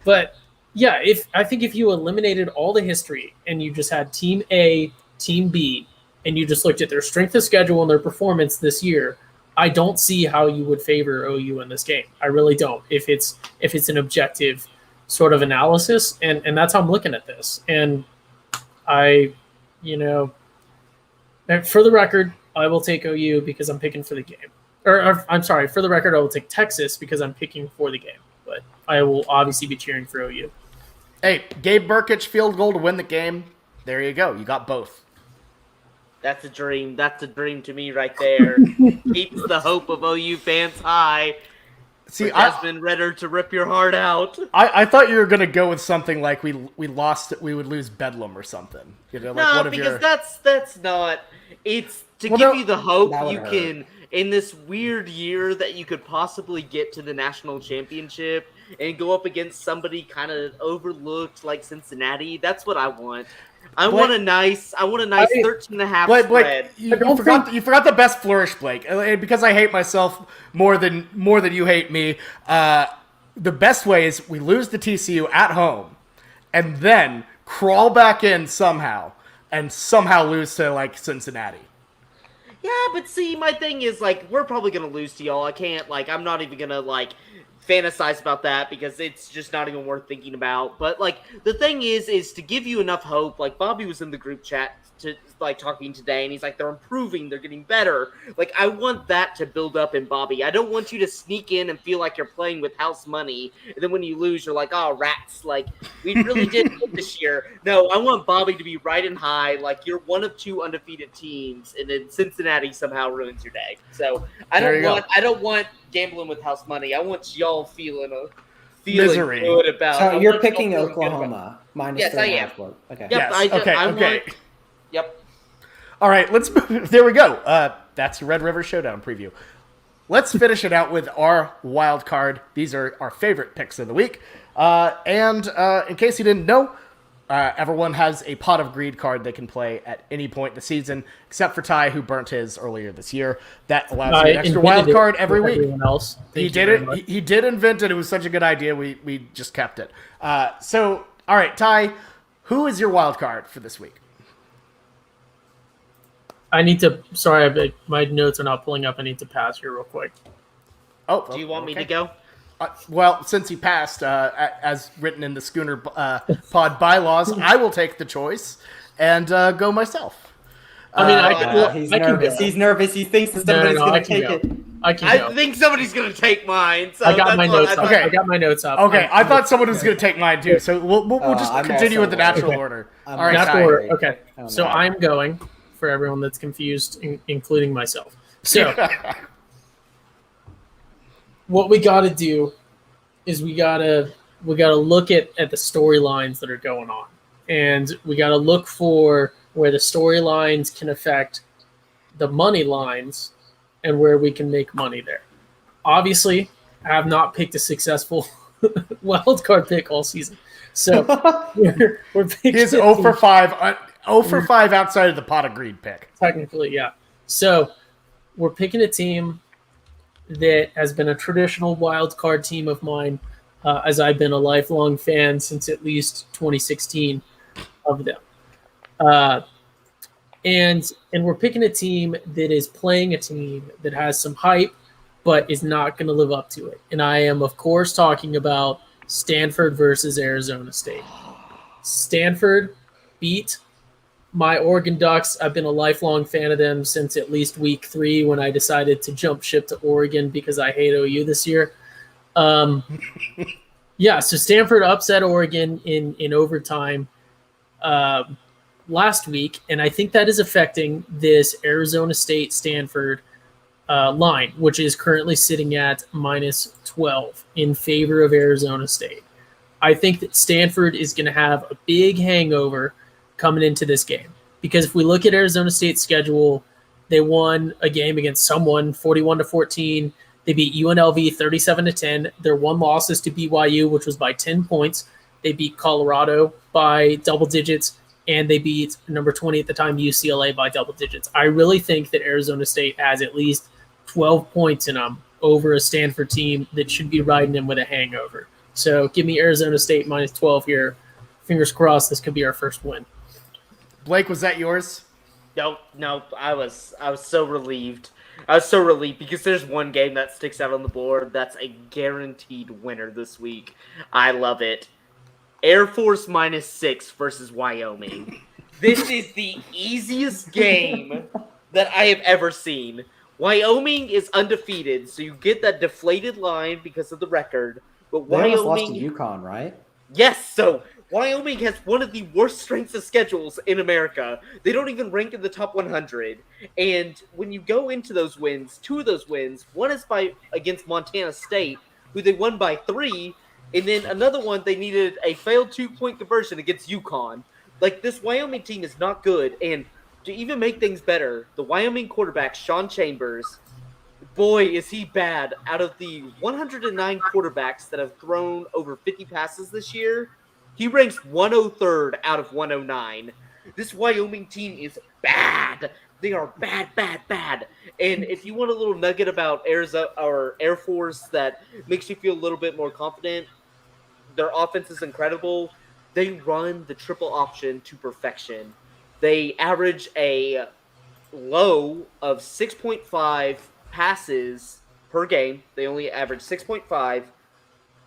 But yeah, I think if you eliminated all the history and you just had Team A, Team B, and you just looked at their strength of schedule and their performance this year, I don't see how you would favor OU in this game. I really don't. If it's an objective sort of analysis, and that's how I'm looking at this. And for the record, I will take OU because I'm picking for the game. Or I'm sorry, for the record, I will take Texas because I'm picking for the game. But I will obviously be cheering for OU. Hey, Gabe Burkich field goal to win the game. There you go. You got both. That's a dream. That's a dream to me right there. Keeps the hope of OU fans high. See, Desmond Ritter to rip your heart out. I thought you were gonna go with something like we would lose Bedlam or something. You know, like No, one of because your... that's not. It's to Well, give no, you the hope that would you hurt. can in this weird year that you could possibly get to the national championship and go up against somebody kind of overlooked like Cincinnati. That's what I want. I want a nice 13.5 Blake, spread. you forgot the best flourish, Blake. And because I hate myself more than you hate me, the best way is we lose to TCU at home, and then crawl back in somehow, and somehow lose to like Cincinnati. Yeah, but see, my thing is like we're probably gonna lose to y'all. I can't like I'm not even gonna like fantasize about that because it's just not even worth thinking about. But like the thing is to give you enough hope. Like Bobby was in the group chat to like talking today, and he's like they're improving, they're getting better. Like I want that to build up in Bobby. I don't want you to sneak in and feel like you're playing with house money, and then when you lose, you're like, oh rats! Like we really did good this year. No, I want Bobby to be right and high. Like you're one of 2 undefeated teams, and then Cincinnati somehow ruins your day. So I don't want gambling with house money. I want y'all feeling Misery. good about. So you're picking Oklahoma minus Yes, I 3.5. am. Okay. Yep, Yes. Okay. Yep. All right, let's move. There we go. That's your Red River Showdown preview. Let's finish it out with our wild card. These are our favorite picks of the week. And in case you didn't know, everyone has a Pot of Greed card they can play at any point in the season, except for Ty, who burnt his earlier this year. That allows you an extra wild card every week. Everyone else. He did it. He did invent it. It was such a good idea. We just kept it. So, all right, Ty, who is your wild card for this week? I need to. Sorry, my notes are not pulling up. I need to pass here real quick. Oh, Do you want me to go? Well, since he passed, as written in the Schooner Pod bylaws, I will take the choice and go myself. I mean, He's I can nervous. go. He's nervous. He thinks that somebody's I going to can take go. it. I can I go. think somebody's gonna take mine. So I got my notes up. Okay. I got my notes up. Okay, I thought someone was going to take mine too, so we'll just I'm continue also with the natural okay. order. I'm All right, Natural Ty. order. Okay, Oh, so no. I'm going for everyone that's confused, including myself. So what we got to do is we gotta look at the storylines that are going on, and we got to look for where the storylines can affect the money lines and where we can make money there. Obviously, I have not picked a successful wild card pick all season, so we're picking. He's 0 for 5. 0 for 5 outside of the Pot of Greed pick. Technically, yeah. So we're picking a team that has been a traditional wild card team of mine, as I've been a lifelong fan since at least 2016 of them. And we're picking a team that is playing a team that has some hype, but is not going to live up to it. And I am, of course, talking about Stanford versus Arizona State. Stanford beat my Oregon Ducks. I've been a lifelong fan of them since at least week 3 when I decided to jump ship to Oregon because I hate OU this year. Yeah, so Stanford upset Oregon in overtime last week, and I think that is affecting this Arizona State-Stanford line, which is currently sitting at minus 12 in favor of Arizona State. I think that Stanford is going to have a big hangover coming into this game, because if we look at Arizona State's schedule, they won a game against someone 41-14. They beat UNLV 37-10. Their one loss is to BYU, which was by 10 points. They beat Colorado by double digits, and they beat number 20 at the time, UCLA, by double digits. I really think that Arizona State has at least 12 points in them over a Stanford team that should be riding them with a hangover. So give me Arizona State minus 12 here. Fingers crossed this could be our first win. Blake, was that yours? No, I was so relieved. I was so relieved because there's one game that sticks out on the board that's a guaranteed winner this week. I love it. Air Force minus 6 versus Wyoming. This is the easiest game that I have ever seen. Wyoming is undefeated, so you get that deflated line because of the record. But They almost lost Wyoming, to UConn, right? yes, so Wyoming has one of the worst strengths of schedules in America. They don't even rank in the top 100. And when you go into those wins, 2 of those wins, one is against Montana State, who they won by 3. And then another one, they needed a failed 2-point conversion against UConn. Like, this Wyoming team is not good. And to even make things better, the Wyoming quarterback, Sean Chambers, boy, is he bad. Out of the 109 quarterbacks that have thrown over 50 passes this year, he ranks 103rd out of 109. This Wyoming team is bad. They are bad, bad, bad. And if you want a little nugget about Arizona or Air Force that makes you feel a little bit more confident, their offense is incredible. They run the triple option to perfection. They average a low of 6.5 passes per game. They only average 6.5.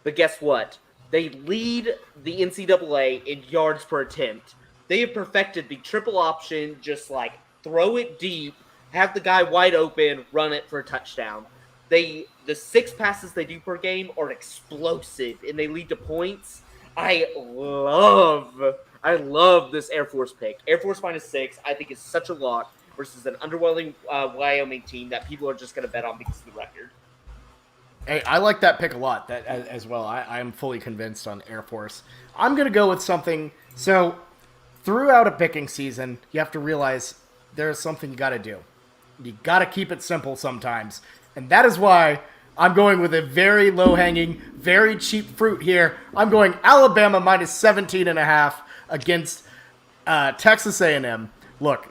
But guess what? They lead the NCAA in yards per attempt. They have perfected the triple option, just like throw it deep, have the guy wide open, run it for a touchdown. The 6 passes they do per game are explosive, and they lead to points. I love this Air Force pick. Air Force -6, I think, is such a lock versus an underwhelming Wyoming team that people are just going to bet on because of the record. Hey, I like that pick a lot that as well. I am fully convinced on Air Force. I'm going to go with something. So, throughout a picking season, you have to realize there's something you got to do. You got to keep it simple sometimes. And that is why I'm going with a very low-hanging, very cheap fruit here. I'm going Alabama -17.5 against Texas A&M. Look,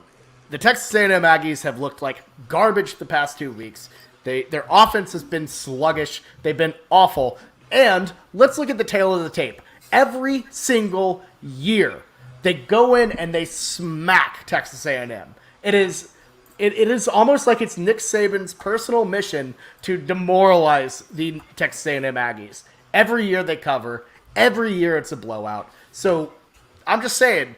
the Texas A&M Aggies have looked like garbage the past 2 weeks. Their offense has been sluggish. They've been awful. And let's look at the tail of the tape. Every single year, they go in and they smack Texas A&M. It is almost like it's Nick Saban's personal mission to demoralize the Texas A&M Aggies. Every year they cover. Every year it's a blowout. So I'm just saying,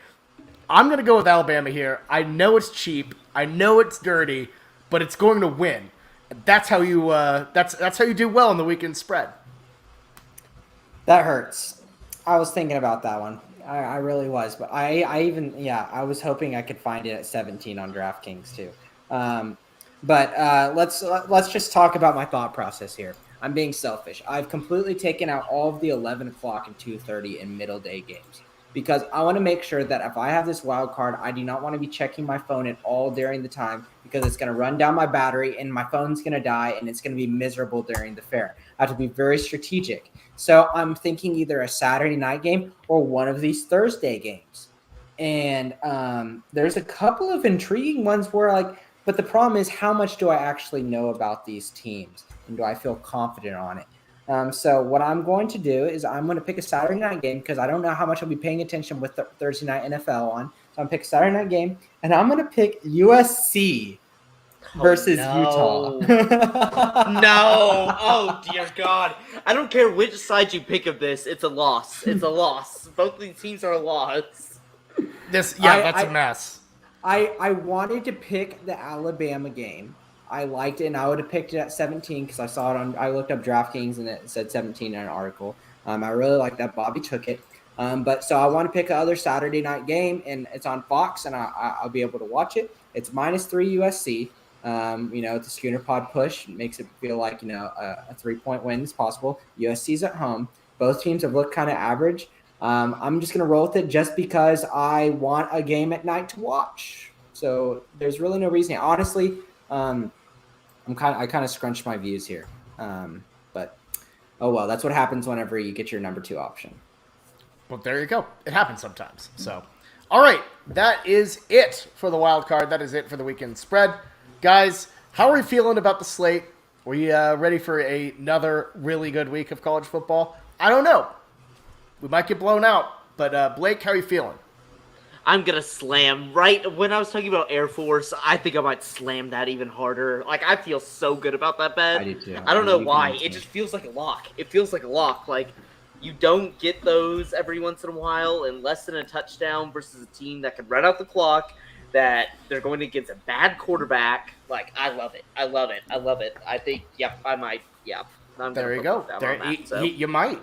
I'm going to go with Alabama here. I know it's cheap. I know it's dirty, but it's going to win. That's how you that's how you do well in the weekend spread. That hurts. I was thinking about that one. I really was, but I was hoping I could find it at 17 on DraftKings too. But let's just talk about my thought process here. I'm being selfish. I've completely taken out all of the 11 o'clock and 2:30 and middle day games because I want to make sure that if I have this wild card, I do not want to be checking my phone at all during the time because it's going to run down my battery and my phone's going to die and it's going to be miserable during the fair. I have to be very strategic. So I'm thinking either a Saturday night game or one of these Thursday games. And there's a couple of intriguing ones where but the problem is how much do I actually know about these teams and do I feel confident on it? So what I'm going to do is I'm going to pick a Saturday night game because I don't know how much I'll be paying attention with the Thursday night NFL on. So I'm going to pick a Saturday night game, and I'm going to pick USC versus Utah. No. Oh, dear God. I don't care which side you pick of this. It's a loss. It's a loss. Both of these teams are a loss. That's a mess. I wanted to pick the Alabama game. I liked it, and I would have picked it at 17 because I saw it I looked up DraftKings, and it said 17 in an article. I really like that. Bobby took it. So I want to pick another Saturday night game, and it's on Fox, and I'll be able to watch it. It's -3 USC. It's a Schooner Pod push. It makes it feel like, a 3-point win is possible. USC's at home. Both teams have looked kind of average. I'm just going to roll with it just because I want a game at night to watch. So there's really no reason. Honestly, I kind of scrunched my views here. But, oh well, that's what happens whenever you get your number 2 option. Well, there you go. It happens sometimes. So, all right, that is it for the wild card. That is it for the weekend spread. Guys, how are we feeling about the slate? Are we ready for another really good week of college football? I don't know. We might get blown out. But, Blake, how are you feeling? I'm going to slam. Right when I was talking about Air Force, I think I might slam that even harder. I feel so good about that bet. I do too. I don't know why. It just feels like a lock. It feels like a lock. You don't get those every once in a while in less than a touchdown versus a team that can run out the clock, that they're going against a bad quarterback. I love it. I love it. I love it. I think, I might. I'm there you go. You might.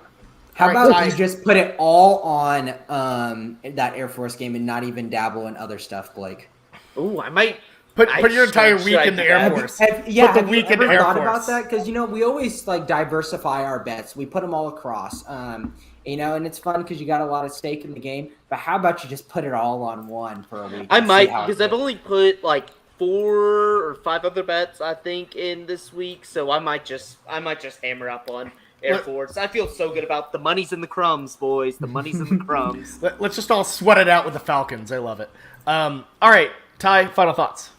How about you just put it all on that Air Force game and not even dabble in other stuff, Blake? Ooh, I might Put your entire week in the Air Force. Have you Put the week in ever the Air thought Force. about that? Because we always like diversify our bets. We put them all across. And it's fun because you got a lot of stake in the game. But how about you just put it all on one for a week? I might, because I've only put like 4 or 5 other bets I think in this week, so I might just hammer up on Air Force. I feel so good about the money's in the crumbs, boys. The money's in the crumbs. Let's just all sweat it out with the Falcons. I love it. All right, Ty, final thoughts.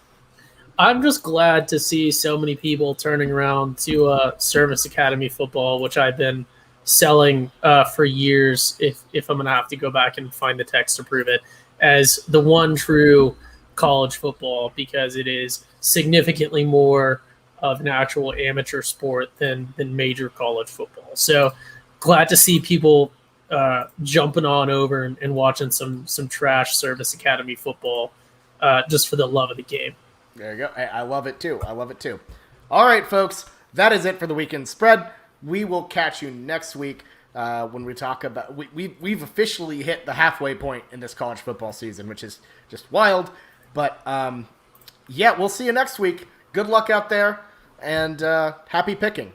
I'm just glad to see so many people turning around to Service Academy football, which I've been selling for years, if I'm going to have to go back and find the text to prove it, as the one true college football, because it is significantly more of an actual amateur sport than major college football. So glad to see people jumping on over and watching some trash Service Academy football just for the love of the game. There you go. I love it too. All right, folks, that is it for the weekend spread. We will catch you next week when we talk about we've officially hit the halfway point in this college football season, which is just wild. But we'll see you next week. Good luck out there, and happy picking.